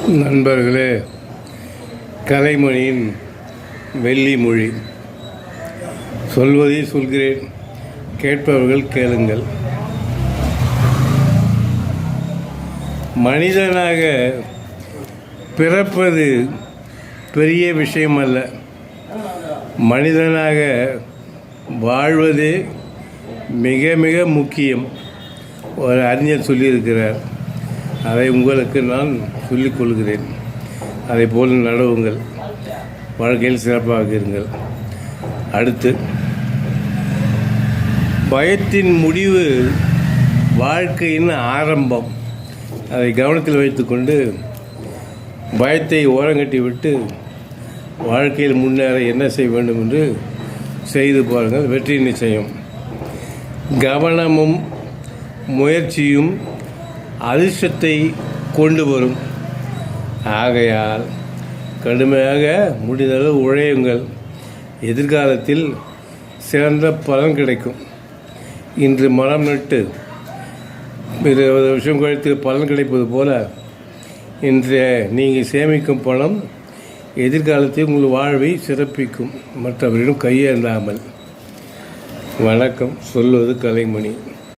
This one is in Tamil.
நண்பர்களே, கலைமணியின் வெள்ளி மொழி. சொல்வதை சொல்கிறேன், கேட்பவர்கள் கேளுங்கள். மனிதனாக பிறப்பது பெரிய விஷயம் அல்ல. மனிதனாக வாழ்வதே மிக மிக முக்கியம். ஒரு அறிஞர் சொல்லியிருக்கிறார். அதை உங்களுக்கு நான் சொல்லிக் கொள்கிறேன். அதை போல் நடவுங்கள், வாழ்க்கையில் சிறப்பாக இருங்கள். அடுத்து, பயத்தின் முடிவு வாழ்க்கையின் ஆரம்பம். அதை கவனத்தில் வைத்துக்கொண்டு பயத்தை ஓரங்கட்டி விட்டு வாழ்க்கையில் முன்னேற என்ன செய்ய வேண்டும் என்று செய்து பாருங்கள். வெற்றி நிச்சயம். கவனமும் முயற்சியும் அதிர்ஷ்டத்தை கொண்டு வரும். ஆகையால் கடுமையாக முடிந்தளவு உழையுங்கள். எதிர்காலத்தில் சிறந்த பலன் கிடைக்கும். இன்று மரம் நட்டு 20 வருஷம் கழித்து பலன் கிடைப்பது போல இன்றைய நீங்கள் சேமிக்கும் பணம் எதிர்காலத்தில் உங்கள் வாழ்வை சிறப்பிக்கும், மற்றவரிடம் கையேந்தாமல். வணக்கம். சொல்வது கலைமணி.